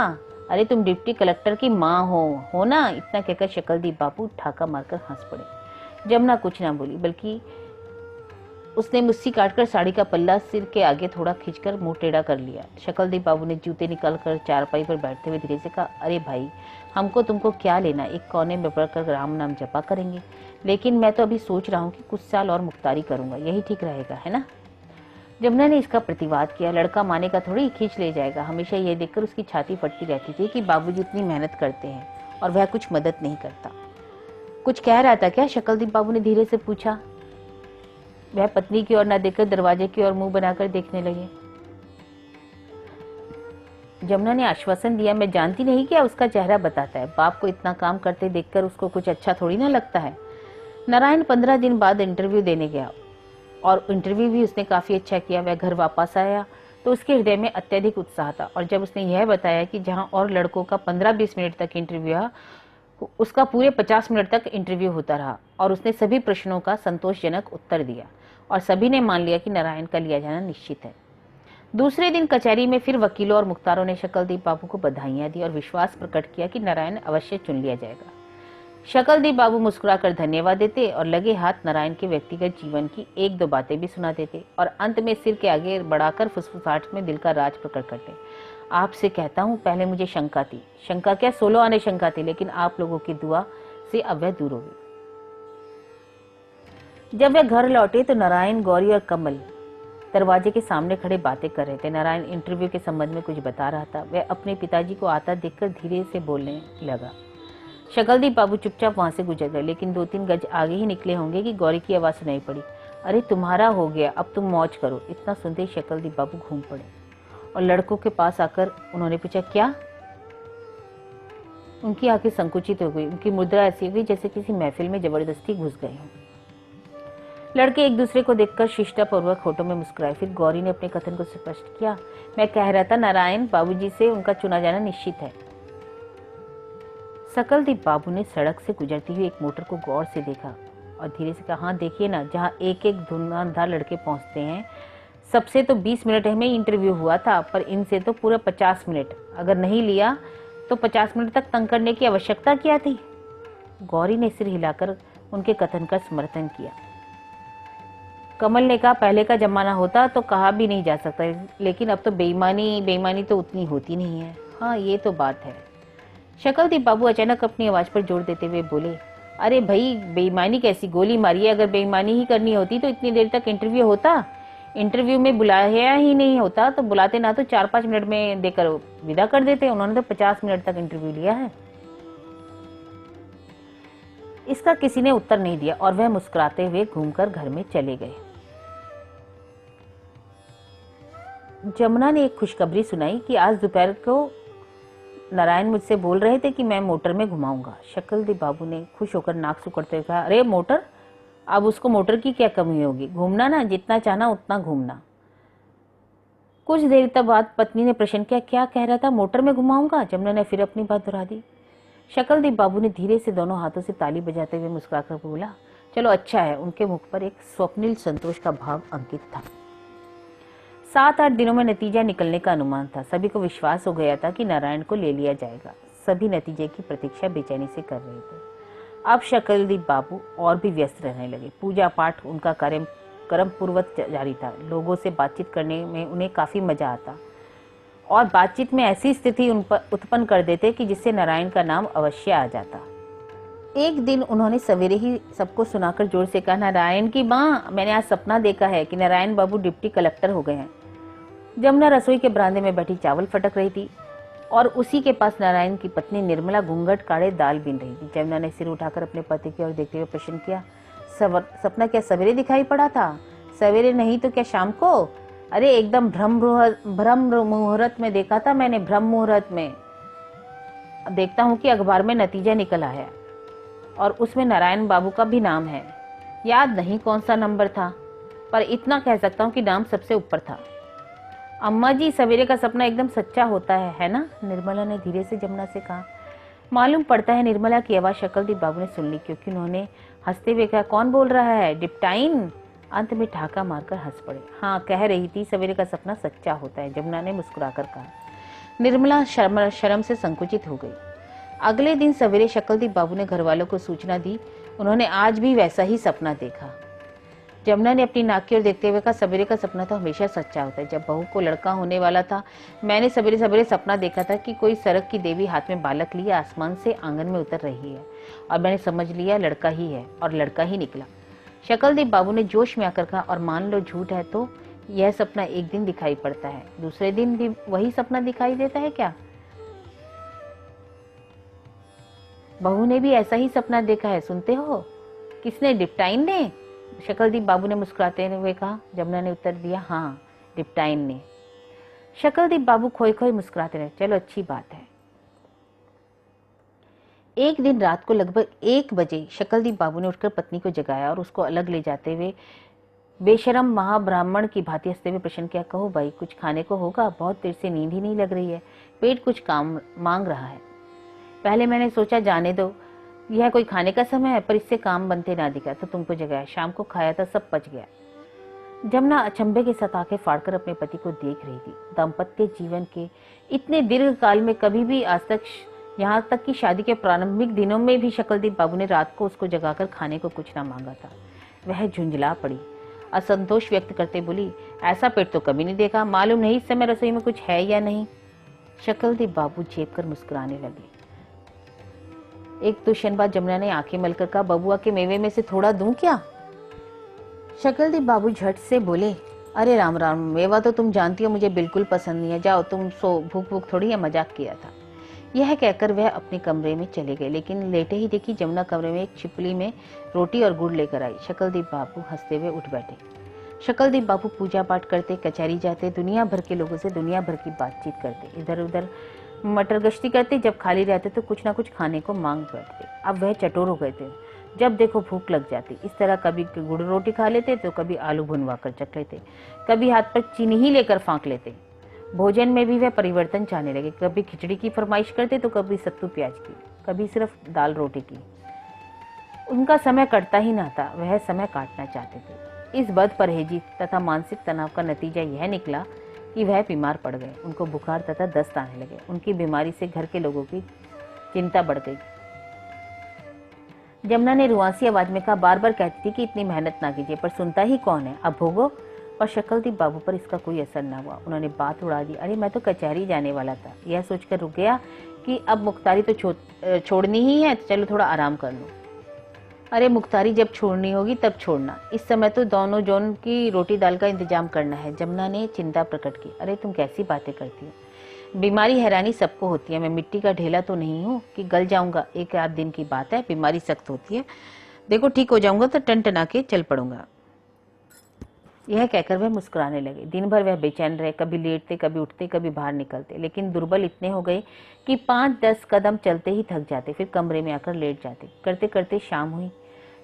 अरे तुम डिप्टी कलेक्टर की माँ हो ना? इतना कहकर शकलदीप बाबू ठाका मारकर हंस पड़े। जमुना कुछ ना बोली, बल्कि उसने मुस्सी काटकर साड़ी का पल्ला सिर के आगे थोड़ा खींचकर मुंह टेढ़ा कर लिया। शकलदीप बाबू ने जूते निकालकर चारपाई पर बैठते हुए धीरे से कहा, अरे भाई, हमको तुमको क्या लेना, एक कोने में पड़कर राम नाम जपा करेंगे। लेकिन मैं तो अभी सोच रहा हूँ कि कुछ साल और मुख्तारी करूंगा, यही ठीक रहेगा, है ना? जमुना ने इसका प्रतिवाद किया। लड़का मानेगा थोड़ी, खींच ले जाएगा। हमेशा यह देखकर उसकी छाती फटती रहती थी कि बाबूजी इतनी मेहनत करते हैं और वह कुछ मदद नहीं करता। कुछ कह रहा था क्या? शकलदीप बाबू ने धीरे से पूछा। वह पत्नी की ओर न देखकर दरवाजे की ओर मुंह बनाकर देखने लगे। जमुना ने आश्वासन दिया, मैं जानती नहीं क्या उसका चेहरा बताता है। बाप को इतना काम करते देखकर उसको कुछ अच्छा थोड़ी ना लगता है। नारायण 15 दिन बाद इंटरव्यू देने गया और इंटरव्यू भी उसने काफी अच्छा किया। वह घर वापस आया तो उसके हृदय में अत्यधिक उत्साह था और जब उसने यह बताया कि जहां और लड़कों का 15-20 मिनट तक इंटरव्यू रहा, उसका पूरे 50 मिनट तक इंटरव्यू होता रहा और उसने सभी प्रश्नों का संतोषजनक उत्तर दिया और सभी ने मान लिया कि नारायण का लिया जाना निश्चित है। दूसरे दिन कचहरी में फिर वकीलों और मुख्तारों ने शकलदीप बाबू को बधाइयां दी और विश्वास प्रकट किया कि नारायण अवश्य चुन लिया जाएगा। शकलदीप बाबू मुस्कुराकर धन्यवाद देते और लगे हाथ नारायण के व्यक्तिगत जीवन की 1-2 बातें भी सुना देते और अंत में सिर के आगे बढ़ाकर फुसफुसाहट में दिल का राज प्रकट करते। आपसे कहता हूँ, पहले मुझे शंका थी, शंका क्या 16 आने शंका थी, लेकिन आप लोगों की दुआ से अब वह दूर हो गई। जब वे घर लौटे तो नारायण, गौरी और कमल दरवाजे के सामने खड़े बातें कर रहे थे। नारायण इंटरव्यू के संबंध में कुछ बता रहा था। वह अपने पिताजी को आता देखकर धीरे से बोलने लगा। शकलदीप बाबू चुपचाप वहां से गुजर गए, लेकिन 2-3 गज आगे ही निकले होंगे कि गौरी की आवाज सुनाई पड़ी, अरे तुम्हारा हो गया, अब तुम मौज करो। इतना सुनते ही शकलदीप बाबू घूम पड़े और लड़कों के पास आकर उन्होंने पूछा, क्या? उनकी आंखें संकुचित हो गई। उनकी मुद्रा ऐसी हो गई जैसे किसी महफिल में जबरदस्ती घुस गए हों। लड़के एक दूसरे को देखकर शिष्टापूर्वक होठों में मुस्कुराए। फिर गौरी ने अपने कथन को स्पष्ट किया, मैं कह रहा था नारायण बाबूजी से उनका चुना जाना निश्चित है। शकलदीप बाबू ने सड़क से गुजरती हुई एक मोटर को गौर से देखा और धीरे से कहा, हाँ देखिए ना, जहाँ एक एक धुआंधार लड़के पहुँचते हैं, सबसे तो 20 मिनट में इंटरव्यू हुआ था, पर इनसे तो पूरा 50 मिनट, अगर नहीं लिया तो 50 मिनट तक तंग करने की आवश्यकता क्या थी। गौरी ने सिर हिलाकर उनके कथन का समर्थन किया। कमल ने कहा, पहले का जमाना होता तो कहा भी नहीं जा सकता, लेकिन अब तो बेईमानी तो उतनी होती नहीं है। हाँ ये तो बात है। शकलदीप बाबू अचानक अपनी आवाज पर जोर देते हुए बोले, अरे भाई बेईमानी कैसी, गोली मारिए। अगर बेईमानी ही करनी होती तो इतनी देर तक इंटरव्यू होता। इंटरव्यू में बुलाया ही नहीं होता तो बुलाते ना तो 4-5 मिनट में देकर विदा कर देते। उन्होंने तो 50 मिनट तक इंटरव्यू लिया है। इसका किसी ने उत्तर नहीं दिया और वह मुस्कुराते हुए घूमकर घर में चले गए। जमुना ने एक खुशखबरी सुनाई कि आज दोपहर को नारायण मुझसे बोल रहे थे कि मैं मोटर में घुमाऊंगा। शकलदीप बाबू ने खुश होकर नाक सुकड़ते हुए कहा, अरे मोटर, अब उसको मोटर की क्या कमी होगी, घूमना ना, जितना चाहना उतना घूमना। कुछ देर तक बाद पत्नी ने प्रश्न किया, क्या कह रहा था, मोटर में घुमाऊंगा? जमुना ने फिर अपनी बात दोहरा दी। शकलदीप बाबू ने धीरे से दोनों हाथों से ताली बजाते हुए मुस्कुराकर बोला, चलो अच्छा है। उनके मुख पर एक स्वप्निल संतोष का भाव अंकित था। 7-8 दिनों में नतीजा निकलने का अनुमान था। सभी को विश्वास हो गया था कि नारायण को ले लिया जाएगा। सभी नतीजे की प्रतीक्षा बेचैनी से कर रहे थे। अब शकलदीप बाबू और भी व्यस्त रहने लगे। पूजा पाठ उनका क्रम पूर्वक जारी था। लोगों से बातचीत करने में उन्हें काफी मजा आता और बातचीत में ऐसी स्थिति उन पर उत्पन्न कर देते कि जिससे नारायण का नाम अवश्य आ जाता। एक दिन उन्होंने सवेरे ही सबको सुनाकर जोर से कहा, नारायण की माँ, मैंने आज सपना देखा है कि नारायण बाबू डिप्टी कलेक्टर हो गए हैं। जमुना रसोई के बरामदे में बैठी चावल फटक रही थी और उसी के पास नारायण की पत्नी निर्मला घूंघट काढ़े दाल बीन रही थी। जमुना ने सिर उठाकर अपने पति की ओर देखते हुए प्रश्न किया, सपना क्या सवेरे दिखाई पड़ा था? सवेरे नहीं तो क्या शाम को? अरे एकदम ब्रह्म मुहूर्त में देखा था मैंने, ब्रह्म मुहूर्त में। देखता हूँ कि अखबार में नतीजा निकला है और उसमें नारायण बाबू का भी नाम है। याद नहीं कौन सा नंबर था, पर इतना कह सकता हूँ कि नाम सबसे ऊपर था। अम्मा जी, सवेरे का सपना एकदम सच्चा होता है ना? निर्मला ने धीरे से जमुना से कहा। मालूम पड़ता है निर्मला की आवाज शकलदीप बाबू ने सुन ली, क्योंकि उन्होंने हंसते हुए कहा, कौन बोल रहा है? डिप्टाइन। अंत में ठहाका मारकर हंस पड़े। हाँ, कह रही थी सवेरे का सपना सच्चा होता है, जमुना ने मुस्कुराकर कहा। निर्मला शर्म से संकुचित हो गई। अगले दिन सवेरे शकलदीप बाबू ने घर वालों को सूचना दी। उन्होंने आज भी वैसा ही सपना देखा। जमुना ने अपनी नाक की ओर देखते हुए कहा, सवेरे का सपना तो हमेशा सच्चा होता है। जब बहू को लड़का होने वाला था, मैंने सवेरे सवेरे सपना देखा था कि कोई सड़क की देवी हाथ में बालक लिए आसमान से आंगन में उतर रही है और मैंने समझ लिया लड़का ही है और लड़का ही निकला। शकलदीप बाबू ने जोश में आकर कहा, और मान लो झूठ है तो यह सपना एक दिन दिखाई पड़ता है, दूसरे दिन भी वही सपना दिखाई देता है क्या? बहू ने भी ऐसा ही सपना देखा है, सुनते हो? किसने? डिप्टाइन ने? शकलदीप बाबू ने मुस्कुराते हुए कहा। जमुना ने उत्तर दिया, हाँ, डिप्टाइन ने। शकलदीप बाबू खोए खोए मुस्कुराते रहे। चलो अच्छी बात है। एक दिन रात को लगभग 1 बजे शकलदीप बाबू ने उठकर पत्नी को जगाया और उसको अलग ले जाते हुए बेशरम महाब्राह्मण की भांति हंसते हुए प्रश्न किया, कहो भाई, कुछ खाने को होगा? बहुत देर से नींद ही नहीं लग रही है, पेट कुछ काम मांग रहा है। पहले मैंने सोचा जाने दो, यह कोई खाने का समय है, पर इससे काम बनते ना दिखा तो तुमको जगाया। शाम को खाया था, सब पच गया। जमुना अचंभे के साथ आंखें फाड़कर अपने पति को देख रही थी। दाम्पत्य जीवन के इतने दीर्घ काल में कभी भी आज तक, यहाँ तक कि शादी के प्रारंभिक दिनों में भी शकलदीप बाबू ने रात को उसको जगाकर खाने को कुछ ना मांगा था। वह झुंझला पड़ी, असंतोष व्यक्त करते बोली, ऐसा पेट तो कभी नहीं देखा। मालूम नहीं इस समय रसोई में कुछ है या नहीं। शकलदीप बाबू चेप कर मुस्कुराने लगे। एक दो क्षण बाद जमुना ने आंखें मलकर कहा, बबुआ के मेवे में से थोड़ा दूं क्या? शकलदीप बाबू झट से बोले, अरे राम राम, मेवा तो तुम जानती हो मुझे बिल्कुल पसंद नहीं है, जाओ तुम सो, भूख भूख थोड़ी है, मजाक किया था। यह कहकर वह अपने कमरे में चले गए, लेकिन लेटे ही देखी जमुना कमरे में एक छिपली में रोटी और गुड़ लेकर आई। शकलदीप बाबू हंसते हुए उठ बैठे। शकलदीप बाबू पूजा पाठ करते, कचहरी जाते, दुनिया भर के लोगों से दुनिया भर की बातचीत करते, इधर उधर मटर गश्ती करते। जब खाली रहते तो कुछ ना कुछ खाने को मांग बैठते। अब वह चटोर हो गए थे, जब देखो भूख लग जाती। इस तरह कभी गुड़ रोटी खा लेते तो कभी आलू भुनवा कर चख लेते, कभी हाथ पर चीनी ही लेकर फांक लेते। भोजन में भी वह परिवर्तन चाहने लगे, कभी खिचड़ी की फरमाइश करते तो कभी सत्तू प्याज की, कभी सिर्फ दाल रोटी की। उनका समय कटता ही ना था, वह समय काटना चाहते थे। इस बद परहेजी तथा मानसिक तनाव का नतीजा यह निकला कि वह बीमार पड़ गए। उनको बुखार तथा दस्त आने लगे। उनकी बीमारी से घर के लोगों की चिंता बढ़ गई। जमुना ने रुआंसी आवाज में कहा, बार बार कहती थी कि इतनी मेहनत ना कीजिए, पर सुनता ही कौन है, अब भोगो। और शकलदीप बाबू पर इसका कोई असर ना हुआ। उन्होंने बात उड़ा दी। अरे मैं तो कचहरी जाने वाला था। यह सोचकर रुक गया कि अब मुख्तारी तो छोड़नी ही है, तो चलो थोड़ा आराम कर लो। अरे मुख्तारी जब छोड़नी होगी तब छोड़ना, इस समय तो दोनों जोन की रोटी दाल का इंतजाम करना है। जमुना ने चिंता प्रकट की। अरे तुम कैसी बातें करती हो, बीमारी हैरानी सबको होती है, मैं मिट्टी का ढेला तो नहीं हूँ कि गल जाऊंगा। एक आध दिन की बात है, बीमारी सख्त होती है, देखो ठीक हो जाऊंगा तो टन के चल पड़ूंगा। यह कहकर वह मुस्कुराने लगे। दिन भर वह बेचैन रहे, कभी लेटते, कभी उठते, कभी बाहर निकलते, लेकिन दुर्बल इतने हो गए कि 5-10 कदम चलते ही थक जाते, फिर कमरे में आकर लेट जाते। करते करते शाम हुई।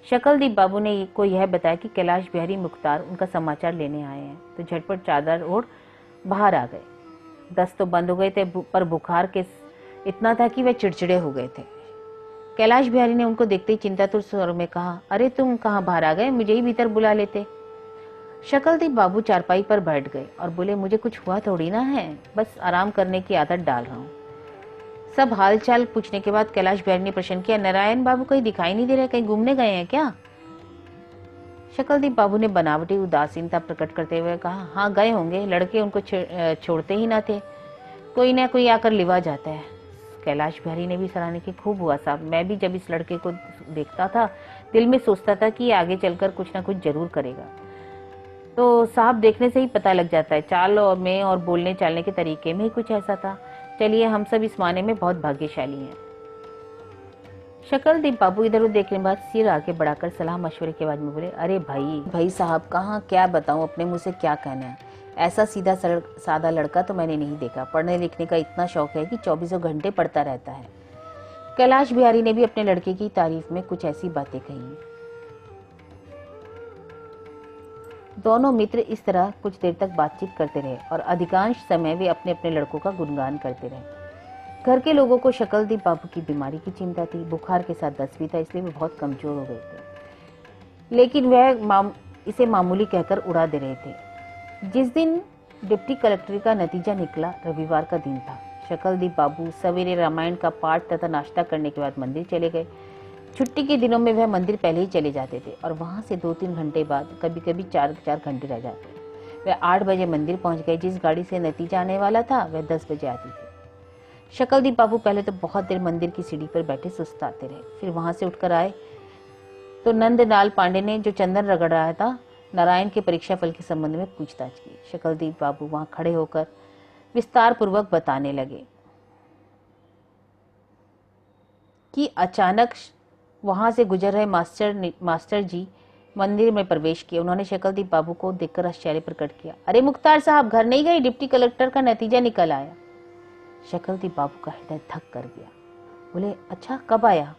शकलदीप बाबू ने को यह बताया कि कैलाश बिहारी मुख्तार उनका समाचार लेने आए हैं, तो झटपट चादर ओढ़ बाहर आ गए। दस्त तो बंद हो गए थे, पर बुखार के इतना था कि वे चिड़चिड़े हो गए थे। कैलाश बिहारी ने उनको देखते ही चिंतातुर स्वर में कहा, अरे तुम कहाँ बाहर आ गए, मुझे ही भीतर बुला लेते। शकलदीप बाबू चारपाई पर बैठ गए और बोले, मुझे कुछ हुआ थोड़ी ना है, बस आराम करने की आदत डाल रहा हूँ। सब हालचाल पूछने के बाद कैलाश बिहारी ने प्रश्न किया, नारायण बाबू कहीं दिखाई नहीं दे रहे, कहीं घूमने गए हैं क्या? शकलदीप बाबू ने बनावटी उदासीनता प्रकट करते हुए कहा, हाँ गए होंगे, लड़के उनको छोड़ते ही ना थे, कोई ना कोई आकर लिवा जाता है। कैलाश बिहारी ने भी सराहने की, खूब हुआ साहब, मैं भी जब इस लड़के को देखता था दिल में सोचता था कि आगे चलकर कुछ ना कुछ जरूर करेगा। तो साहब देखने से ही पता लग जाता है, चाल और में और बोलने चालने के तरीके में ही कुछ ऐसा था। चलिए हम सब इस माने में बहुत भाग्यशाली हैं। शकलदीप बाबू इधर उधर देखने के बाद सिर आगे बढ़ाकर सलाह मशवरे के बाद में बोले, अरे भाई साहब कहाँ क्या बताऊं, अपने मुंह से क्या कहना है, ऐसा सीधा सादा लड़का तो मैंने नहीं देखा। पढ़ने लिखने का इतना शौक है कि 24 घंटे पढ़ता रहता है। कैलाश बिहारी ने भी अपने लड़के की तारीफ में कुछ ऐसी बातें कही। दोनों मित्र इस तरह कुछ देर तक बातचीत करते रहे और अधिकांश समय वे अपने अपने लड़कों का गुणगान करते रहे। घर के लोगों को शकलदीप बाबू की बीमारी की चिंता थी, बुखार के साथ दस्त भी था, इसलिए वे बहुत कमजोर हो गए थे, लेकिन वह इसे मामूली कहकर उड़ा दे रहे थे। जिस दिन डिप्टी कलेक्टर का नतीजा निकला, रविवार का दिन था। शकलदीप बाबू सवेरे रामायण का पाठ तथा नाश्ता करने के बाद मंदिर चले गए। छुट्टी के दिनों में वह मंदिर पहले ही चले जाते थे और वहां से 2-3 घंटे बाद कभी कभी 4-4 घंटे रह जाते। वह 8 बजे मंदिर पहुंच गए। जिस गाड़ी से नतीजा आने वाला था वह 10 बजे आती थी। शकलदीप बाबू पहले तो बहुत देर मंदिर की सीढ़ी पर बैठे सुस्ताते रहे, फिर वहां से उठकर आए तो नंदलाल पांडे ने जो चंदन रगड़ रहा था, नारायण के परीक्षा फल के संबंध में पूछताछ की। शकलदीप बाबू वहां खड़े होकर विस्तार पूर्वक बताने लगे कि अचानक वहां से गुजर रहे मास्टर जी मंदिर में प्रवेश किया। उन्होंने शकलदीप बाबू को देखकर आश्चर्य प्रकट किया। अरे मुख्तार साहब घर नहीं गए, डिप्टी कलेक्टर का नतीजा निकल आया। शकलदीप बाबू का हृदय धक कर गया। बोले, अच्छा कब आया?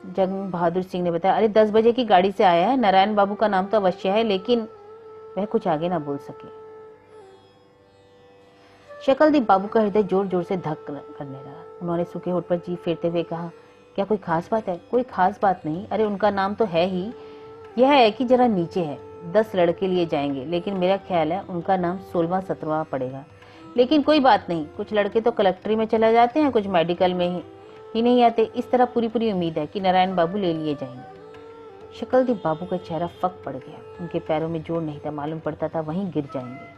जंग बहादुर सिंह ने बताया, अरे 10 बजे की गाड़ी से आया है। नारायण बाबू का नाम तो अवश्य है, लेकिन वह कुछ आगे ना बोल सके। शकलदीप बाबू का हृदय जोर जोर से धक करने लगा। उन्होंने सूखे होठ पर जीभ फेरते हुए कहा, क्या कोई खास बात है? कोई खास बात नहीं, अरे उनका नाम तो है ही, यह है कि जरा नीचे है। 10 लड़के लिए जाएंगे, लेकिन मेरा ख्याल है उनका नाम 16वां-17वां पड़ेगा। लेकिन कोई बात नहीं, कुछ लड़के तो कलेक्ट्री में चले जाते हैं, कुछ मेडिकल में ही नहीं आते। इस तरह पूरी उम्मीद है कि नारायण बाबू ले लिए जाएंगे। शकलदीप बाबू का चेहरा फक पड़ गया। उनके पैरों में जोर नहीं था, मालूम पड़ता था वहीं गिर जाएंगे।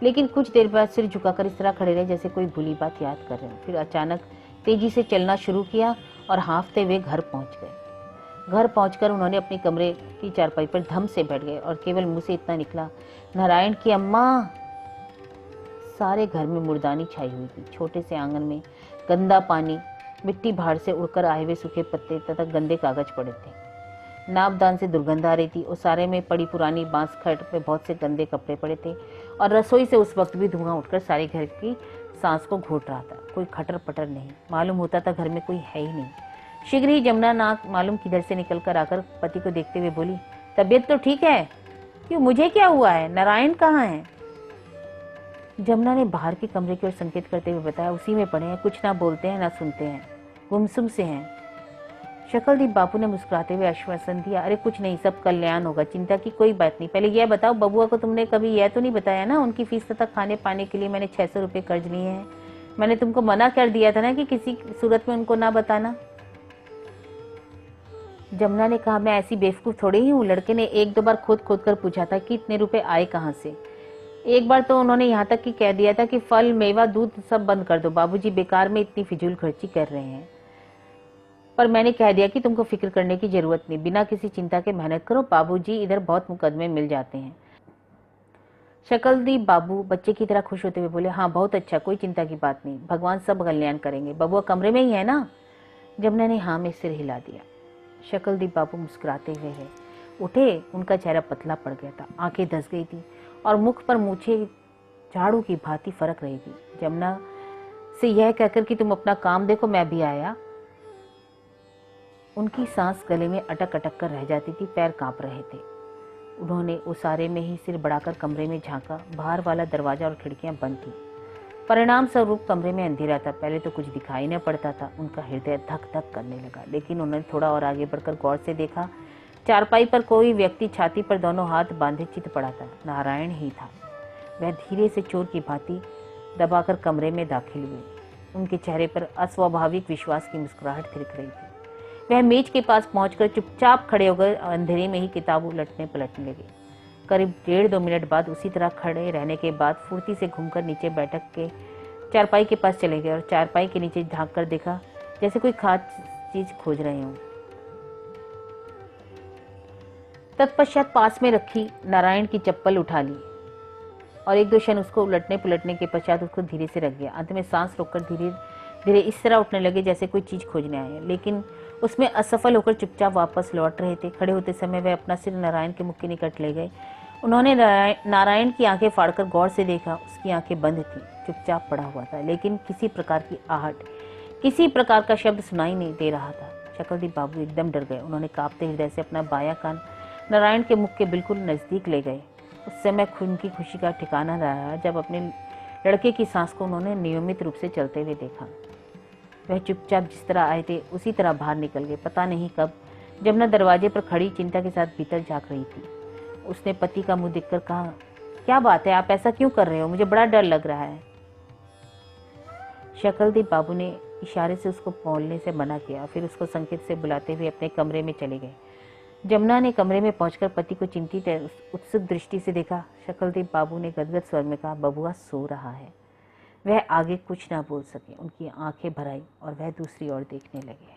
लेकिन कुछ देर बाद सिर झुकाकर इस तरह खड़े रहे जैसे कोई भूली बात याद कर रहे हैं। फिर अचानक तेजी से चलना शुरू किया और हाँफते हुए घर पहुंच गए। घर पहुंचकर उन्होंने अपने कमरे की चारपाई पर धम से बैठ गए और केवल मुंह से इतना निकला, नारायण की अम्मा। सारे घर में मुर्दानी छाई हुई थी। छोटे से आंगन में गंदा पानी, मिट्टी भाड़ से उड़कर आए हुए सूखे पत्ते तथा गंदे कागज पड़े थे। नापदान से दुर्गंध आ रही थी। उस सारे में पड़ी पुरानी बांस खट पे बहुत से गंदे कपड़े पड़े थे और रसोई से उस वक्त भी धुआं उठकर सारे घर की सांस को घोट रहा था। कोई खटर पटर नहीं, मालूम होता था घर में कोई है ही नहीं। शीघ्र ही जमुना नाक मालूम किधर से निकल कर आकर पति को देखते हुए बोली, तबीयत तो ठीक है? क्यों, मुझे क्या हुआ है? नारायण कहाँ है? जमुना ने बाहर के कमरे की ओर संकेत करते हुए बताया, उसी में पड़े हैं, कुछ ना बोलते हैं ना सुनते हैं, गुमसुम से हैं। शकलदीप बाबू ने मुस्कुराते हुए आश्वासन दिया, अरे कुछ नहीं, सब कल्याण होगा, चिंता की कोई बात नहीं। पहले यह बताओ, बबुआ को तुमने कभी यह तो नहीं बताया ना उनकी फीस तथा खाने पाने के लिए मैंने 600 रुपये कर्ज लिए हैं? मैंने तुमको मना कर दिया था ना कि किसी सूरत में उनको ना बताना। जमुना ने कहा, मैं ऐसी बेवकूफ थोड़ी ही हूँ। लड़के ने एक दो बार खोद खोद कर पूछा था कि इतने रुपए आए कहाँ से। एक बार तो उन्होंने यहाँ तक कि कह दिया था कि फल मेवा दूध सब बंद कर दो, बाबूजी बेकार में इतनी फिजूल खर्ची कर रहे हैं। पर मैंने कह दिया कि तुमको फिक्र करने की जरूरत नहीं, बिना किसी चिंता के मेहनत करो, बाबूजी इधर बहुत मुकदमे मिल जाते हैं। शकलदीप बाबू बच्चे की तरह खुश होते हुए बोले, हाँ बहुत अच्छा, कोई चिंता की बात नहीं, भगवान सब कल्याण करेंगे। बबुआ कमरे में ही है ना? जमुना ने हाँ में सिर हिला दिया। शकलदीप बाबू मुस्कुराते हुए है उठे। उनका चेहरा पतला पड़ गया था, आंखें धंस गई थी और मुख पर मूछे झाड़ू की भांति फरक रही थी। जमुना से यह कहकर कि तुम अपना काम देखो, मैं भी आया। उनकी सांस गले में अटक अटक कर रह जाती थी, पैर कांप रहे थे। उन्होंने उसारे में ही सिर बढ़ाकर कमरे में झांका। बाहर वाला दरवाजा और खिड़कियां बंद थी। परिणाम स्वरूप कमरे में अंधेरा था। पहले तो कुछ दिखाई न पड़ता था। उनका हृदय धक धक करने लगा, लेकिन उन्होंने थोड़ा और आगे बढ़कर गौर से देखा। चारपाई पर कोई व्यक्ति छाती पर दोनों हाथ बांधे चित पड़ा था। नारायण ही था। वह धीरे से चोर की भांति दबाकर कमरे में दाखिल हुए। उनके चेहरे पर अस्वाभाविक विश्वास की मुस्कुराहट थिरक रही थी। वह मेज के पास पहुंचकर चुपचाप खड़े होकर अंधेरे में ही किताब उलटने पलटने लगे। करीब 1.5-2 मिनट बाद उसी तरह खड़े रहने के बाद फुर्ती से घूमकर नीचे बैठक के चारपाई के पास चले गए और चारपाई के नीचे झांक कर देखा, जैसे कोई खास चीज खोज रहे हों। तत्पश्चात पास में रखी नारायण की चप्पल उठा ली और एक दो क्षण उसको उलटने पुलटने के पश्चात उसको धीरे से रख गया। अंत में सांस रोककर धीरे धीरे इस तरह उठने लगे जैसे कोई चीज खोजने आए, लेकिन उसमें असफल होकर चुपचाप वापस लौट रहे थे। खड़े होते समय वह अपना सिर नारायण के मुख के निकट ले गए। उन्होंने नारायण की आंखें फाड़कर गौर से देखा। उसकी आंखें बंद थीं, चुपचाप पड़ा हुआ था, लेकिन किसी प्रकार की आहट, किसी प्रकार का शब्द सुनाई नहीं दे रहा था। शकलदीप बाबू एकदम डर गए। उन्होंने कांपते हृदय से अपना बायां कान नारायण के मुख के बिल्कुल नजदीक ले गए। उस समय उनकी खुशी का ठिकाना रहा जब अपने लड़के की सांस को उन्होंने नियमित रूप से चलते हुए देखा। वह चुपचाप जिस तरह आए थे उसी तरह बाहर निकल गए। पता नहीं कब जमुना दरवाजे पर खड़ी चिंता के साथ भीतर झांक रही थी। उसने पति का मुंह देखकर कहा, क्या बात है, आप ऐसा क्यों कर रहे हो? मुझे बड़ा डर लग रहा है। शकलदीप बाबू ने इशारे से उसको बोलने से मना किया, फिर उसको संकेत से बुलाते हुए अपने कमरे में चले गए। जमुना ने कमरे में पहुंचकर पति को चिंतित उत्सुक दृष्टि से देखा। शकलदीप बाबू ने गदगद स्वर में कहा, बबुआ सो रहा है। वह आगे कुछ ना बोल सके। उनकी आंखें भर आई और वह दूसरी ओर देखने लगे।